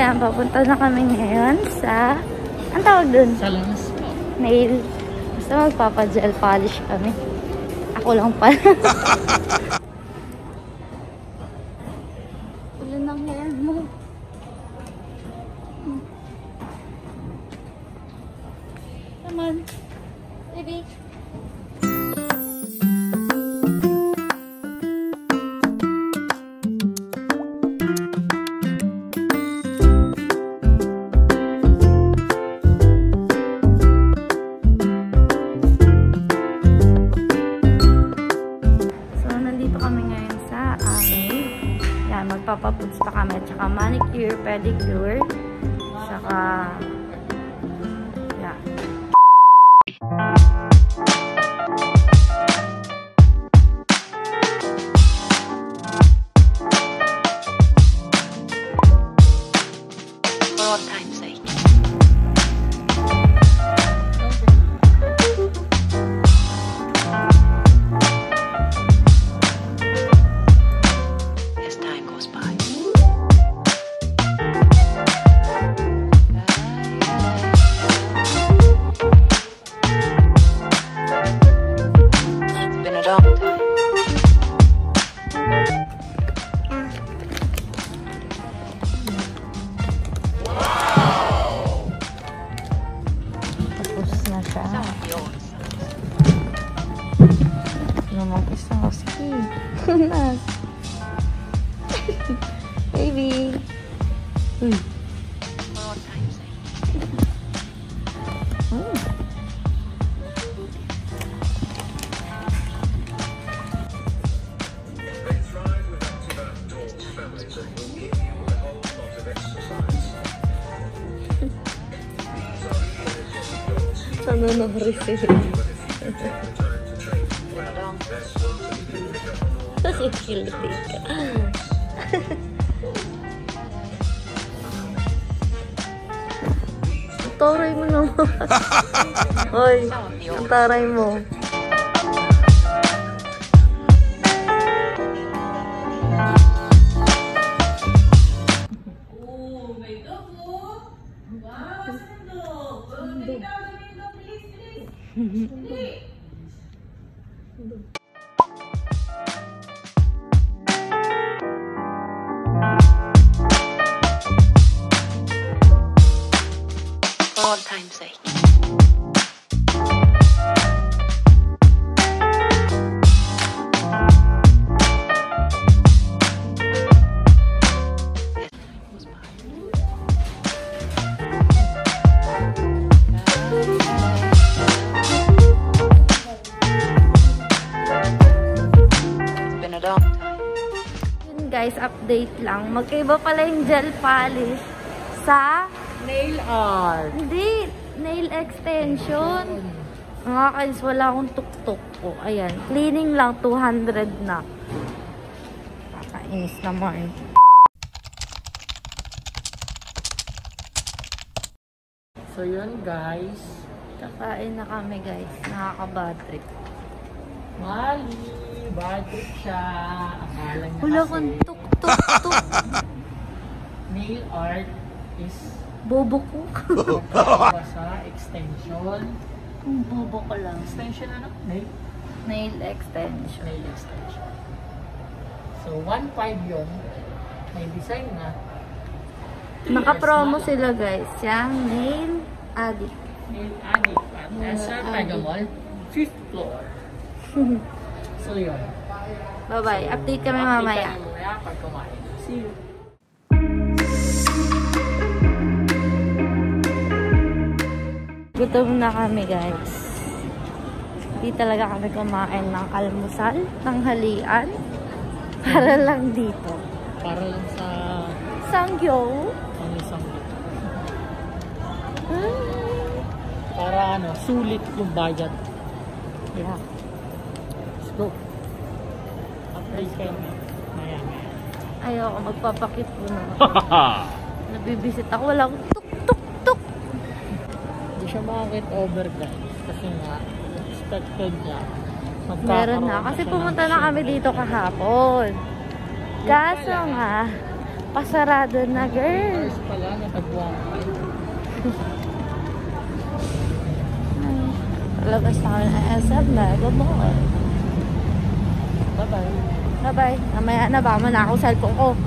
Ayan, papunta na kami ngayon sa... Ang tawag dun? Salons po. Nail. Basta magpapa-gel polish kami. Ako lang pala. Ulan ng hair mo. Come on. Baby. Magpapaputs pa kami, tsaka manicure, pedicure, tsaka yeah. For all time's sake. Baby. Sana na-receive. Kiliti ka. Taray mo naman. Hoy, ang taray mo. Oh, may dog. Wow, sandok. Please. All time's sake. Yun guys, update lang. Magkaiba pala yung gel polish sa Nail art. hindi, nail extension. Mga guys, wala akong tuktok ko. Ayan, cleaning lang 200 na. Kakainis naman. So yun guys. Kakain na kami guys. Nakaka-bad trip. Mali. Bad trip siya. Akala niya Wala kasi kong tuk-tuk-tuk. nail art is Bobo ko. magkakaba sa extension. Bobo ko lang. Extension ano? Nail? Nail extension. Nail extension. So 1.5 yun. May design na. Naka-promo sila guys. Yung Nail Addict. Nail addict at SR Mega Mall 5th floor. So yun. Bye-bye. Update kami mamaya. Update kami mamaya pag kumain. See you. Gutom na kami guys. Hindi talaga kami kumain ng almusal, tanghalian. Para lang dito. Para lang sa Sanggyo. ang isang para ano, sulit yung budget. Yeah. Let's go. Update kayo. Maya. Ayoko, magpapakit mo na. Nabibisit ako. Wala akong tuk-tuk-tuk. Hindi siya makakit over guys. Kasi nga, expected niya. Meron na. Kasi pumunta na kami dito kahapon. Kaso nga, Pasarado na, girl. Cars pala, natagpuan ko. Labas na kami ng SM Mega Mall. Bye-bye. Bye-bye. Namaya na ba mo na ako cellphone ko.